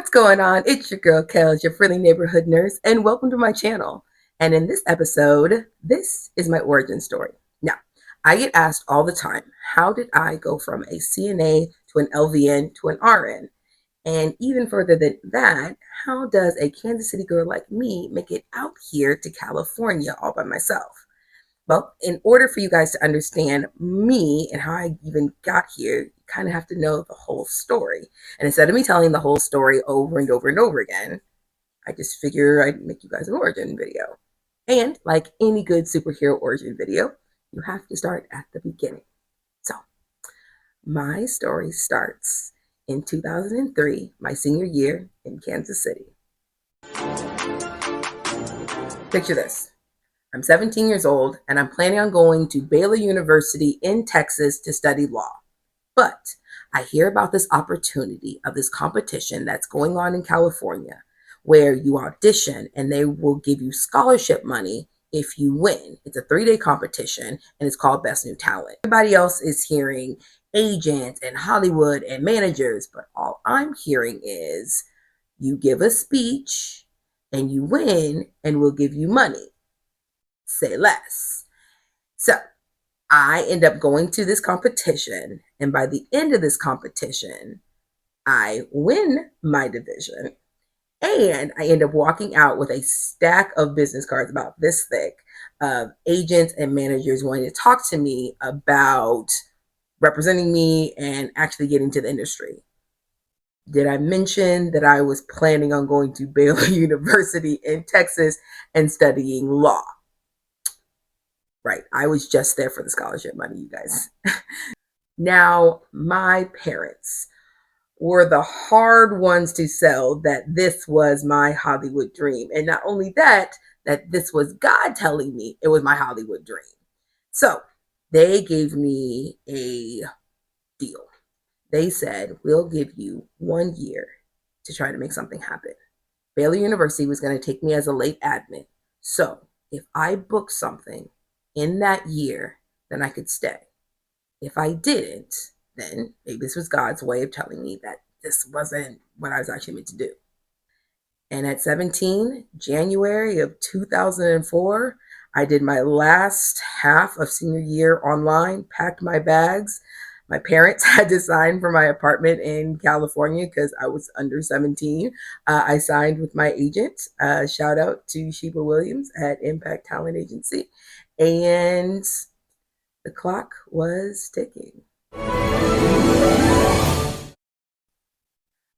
What's going on? It's your girl Kellz, your friendly neighborhood nurse, and welcome to my channel. And in this episode, this is my origin story. Now, I get asked all the time, how did I go from a CNA to an LVN to an RN? And even further than that, how does a Kansas City girl like me make it out here to California all by myself? Well, in order for you guys to understand me and how I even got here, you kind of have to know the whole story. And instead of me telling the whole story over and over and over again, I just figure I'd make you guys an origin video. And like any good superhero origin video, you have to start at the beginning. So, my story starts in 2003, my senior year in Kansas City. Picture this. I'm 17 years old and I'm planning on going to Baylor University in Texas to study law. But I hear about this opportunity of this competition that's going on in California where you audition and they will give you scholarship money if you win. It's a 3-day competition and it's called Best New Talent. Everybody else is hearing agents and Hollywood and managers, but all I'm hearing is you give a speech and you win and we'll give you money. Say less. So I end up going to this competition, and by the end of this competition, I win my division, and I end up walking out with a stack of business cards about this thick of agents and managers wanting to talk to me about representing me and actually getting to the industry. Did I mention that I was planning on going to Baylor University in Texas and studying law? Right. I was just there for the scholarship money, you guys. Now, my parents were the hard ones to sell that this was my Hollywood dream. And not only that this was God telling me it was my Hollywood dream. So they gave me a deal. They said, we'll give you 1 year to try to make something happen. Baylor University was going to take me as a late admin. So if I booked something in that year, then I could stay. If I didn't, then maybe this was God's way of telling me that this wasn't what I was actually meant to do. And at 17, January of 2004, I did my last half of senior year online, packed my bags. My parents had to sign for my apartment in California because I was under 17. I signed with my agent. Shout out to Sheba Williams at Impact Talent Agency. And the clock was ticking.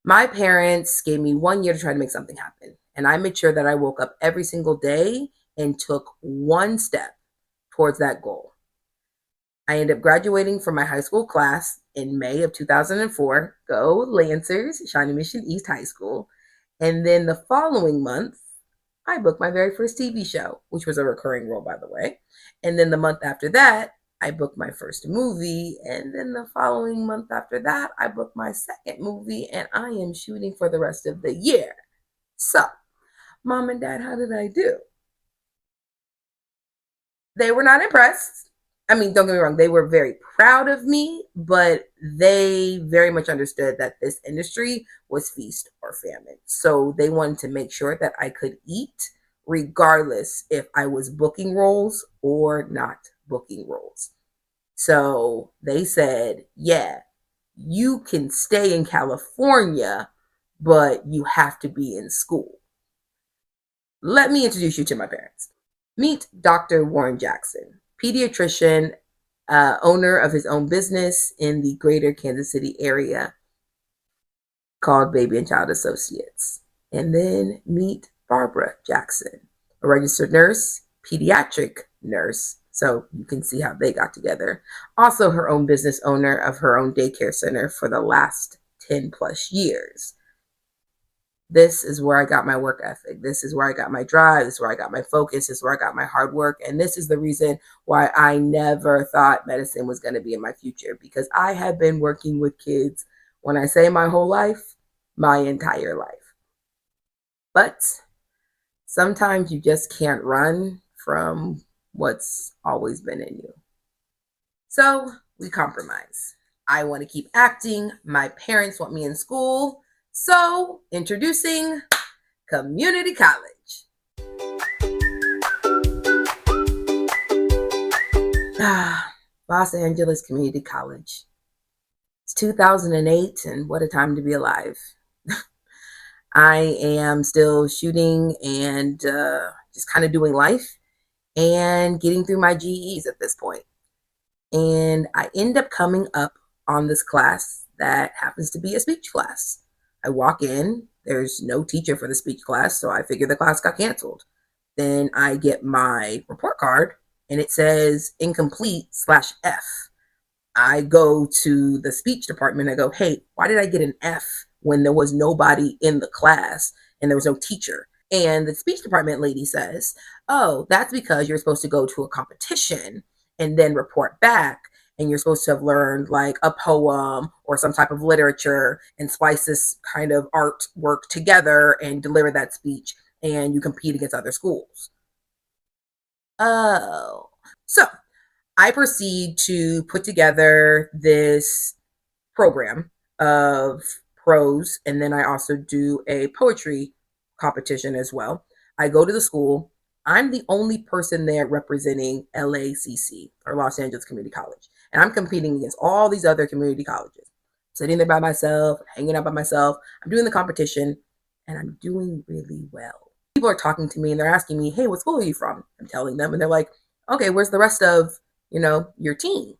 My parents gave me 1 year to try to make something happen. And I made sure that I woke up every single day and took one step towards that goal. I ended up graduating from my high school class in May of 2004. Go Lancers, Shawnee Mission East High School. And then the following month, I booked my very first TV show, which was a recurring role, by the way. And then the month after that, I booked my first movie. And then the following month after that, I booked my second movie. And I am shooting for the rest of the year. So, Mom and Dad, how did I do? They were not impressed. I mean, don't get me wrong, they were very proud of me, but they very much understood that this industry was feast or famine. So they wanted to make sure that I could eat regardless if I was booking roles or not booking roles. So they said, yeah, you can stay in California, but you have to be in school. Let me introduce you to my parents. Meet Dr. Warren Jackson, pediatrician, owner of his own business in the greater Kansas City area called Baby and Child Associates. And then meet Barbara Jackson, a registered nurse, pediatric nurse. So you can see how they got together. Also her own business owner of her own daycare center for the last 10 plus years. This is where I got my work ethic. This is where I got my drive. This is where I got my focus. This is where I got my hard work. And this is the reason why I never thought medicine was going to be in my future, because I have been working with kids, when I say my whole life, my entire life. But sometimes you just can't run from what's always been in you. So we compromise. I want to keep acting. My parents want me in school. So, introducing community college. Los Angeles Community College. It's 2008, and what a time to be alive. I am still shooting and just kind of doing life and getting through my GEs at this point. And I end up coming up on this class that happens to be a speech class. I walk in, there's no teacher for the speech class, so I figure the class got canceled. Then I get my report card and it says incomplete/F. I go to the speech department. I go, hey, why did I get an F when there was nobody in the class and there was no teacher? And the speech department lady says, oh, that's because you're supposed to go to a competition and then report back. And you're supposed to have learned like a poem or some type of literature and splice this kind of artwork together and deliver that speech. And you compete against other schools. Oh. So I proceed to put together this program of prose, and then I also do a poetry competition as well. I go to the school. I'm the only person there representing LACC, or Los Angeles Community College, and I'm competing against all these other community colleges. Sitting there by myself, hanging out by myself. I'm doing the competition, and I'm doing really well. People are talking to me and they're asking me, hey, what school are you from? I'm telling them, and they're like, okay, where's the rest of your team?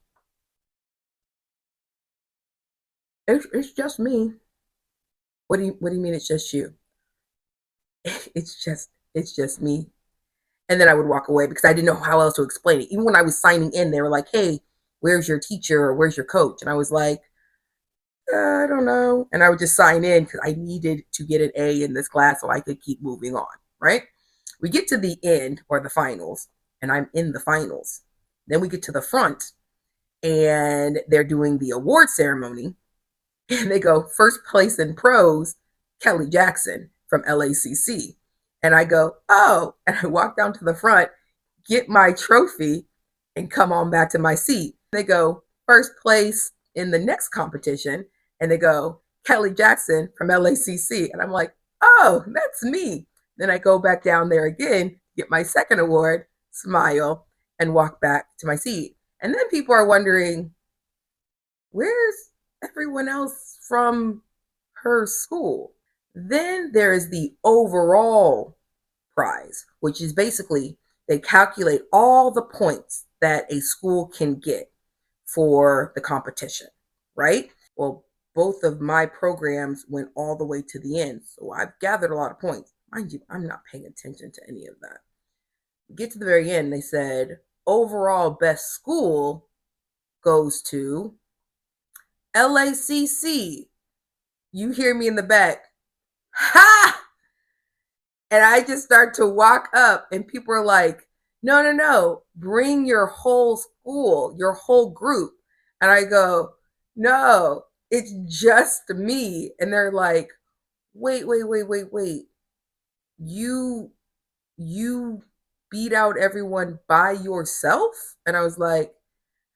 It's just me. What do you mean it's just you? It's just me. And then I would walk away because I didn't know how else to explain it. Even when I was signing in, they were like, hey, where's your teacher or where's your coach? And I was like, I don't know. And I would just sign in because I needed to get an A in this class so I could keep moving on, right? We get to the end or the finals, and I'm in the finals. Then we get to the front, and they're doing the award ceremony. And they go, first place in prose, Kelly Jackson from LACC. And I go, oh, and I walk down to the front, get my trophy, and come on back to my seat. They go, first place in the next competition. And they go, Kelly Jackson from LACC. And I'm like, oh, that's me. Then I go back down there again, get my second award, smile, and walk back to my seat. And then people are wondering, where's everyone else from her school? Then there is the overall prize, which is basically they calculate all the points that a school can get for the competition, right? Well, both of my programs went all the way to the end. So I've gathered a lot of points. Mind you, I'm not paying attention to any of that. We get to the very end, they said overall best school goes to LACC. You hear me in the back. Ha! And I just start to walk up, and people are like, no, no, no, bring your whole school, your whole group. And I go, no, it's just me. And they're like, wait, wait, wait, wait, wait. You beat out everyone by yourself? And I was like,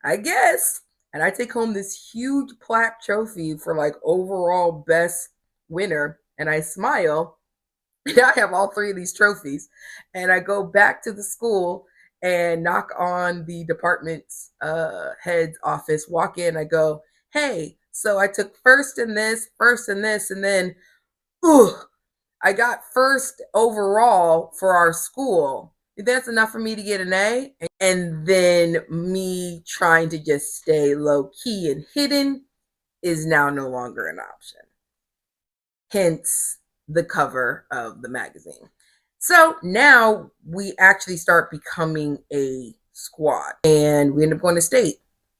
I guess. And I take home this huge plaque trophy for like overall best winner. And I smile. And I have all three of these trophies. And I go back to the school and knock on the department's head's office, walk in. I go, hey, so I took first in this, and then, ooh, I got first overall for our school. That's enough for me to get an A. And then me trying to just stay low key and hidden is now no longer an option. Hence the cover of the magazine. So now we actually start becoming a squad and we end up going to state.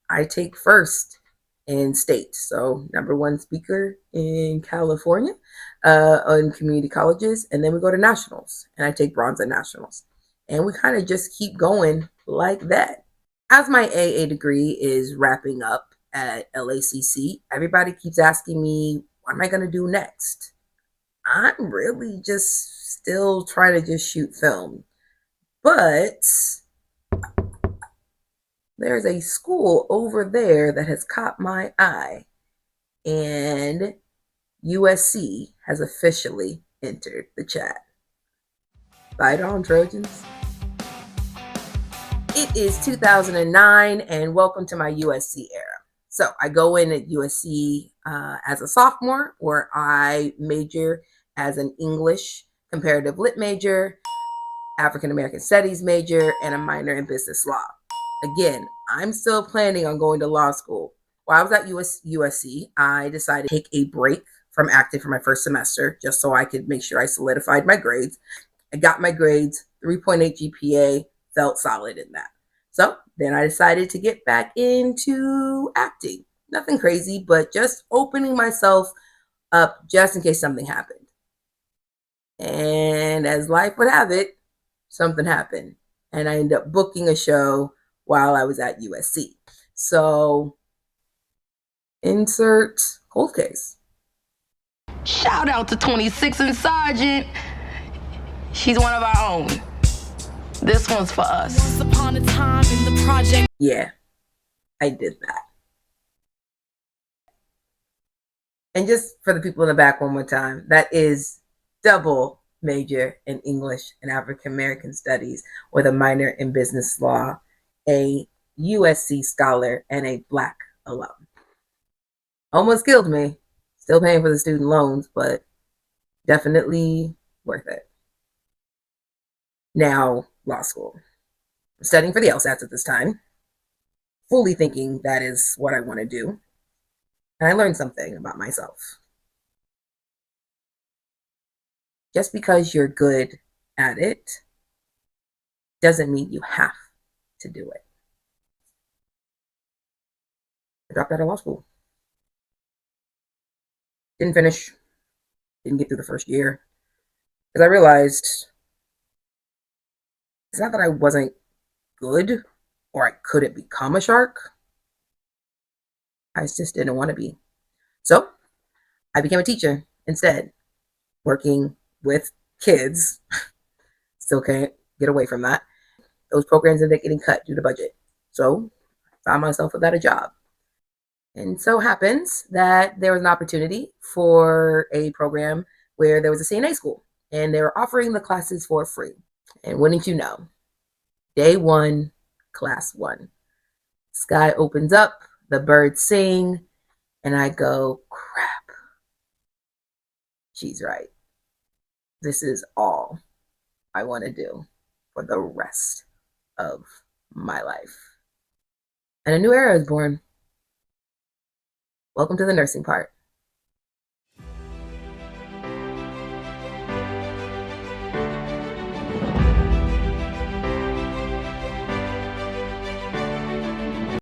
I take first in state. So number one speaker in California on community colleges. And then we go to nationals and I take bronze at nationals. And we kind of just keep going like that. As my AA degree is wrapping up at LACC, everybody keeps asking me, what am I going to do next? I'm really just still trying to just shoot film. But there's a school over there that has caught my eye. And USC has officially entered the chat. Fight on, Trojans. It is 2009, and welcome to my USC era. So I go in at USC as a sophomore, where I major as an English comparative lit major, African American studies major, and a minor in business law. Again, I'm still planning on going to law school. While I was at USC, I decided to take a break from acting for my first semester just so I could make sure I solidified my grades. I got my grades, 3.8 GPA, felt solid in that. So then I decided to get back into acting. Nothing crazy, but just opening myself up just in case something happened. And as life would have it, something happened. And I ended up booking a show while I was at USC. So insert cold case. Shout out to 26 and Sergeant. She's one of our own. This one's for us. Once upon a time in the project. Yeah, I did that. And just for the people in the back one more time, that is double major in English and African American studies with a minor in business law, a USC scholar, and a Black alum. Almost killed me. Still paying for the student loans, but definitely worth it. Now, law school. I'm studying for the LSATs at this time, fully thinking that is what I want to do. And I learned something about myself. Just because you're good at it doesn't mean you have to do it. I dropped out of law school. Didn't finish. Didn't get through the first year. Because I realized it's not that I wasn't good or I couldn't become a shark. I just didn't want to be. So I became a teacher instead, working with kids. Still can't get away from that. Those programs ended up getting cut due to budget. So I found myself without a job. And so happens that there was an opportunity for a program where there was a CNA school and they were offering the classes for free. And wouldn't you know, day one, class one. Sky opens up, the birds sing, and I go, crap. She's right. This is all I want to do for the rest of my life. And a new era is born. Welcome to the nursing part.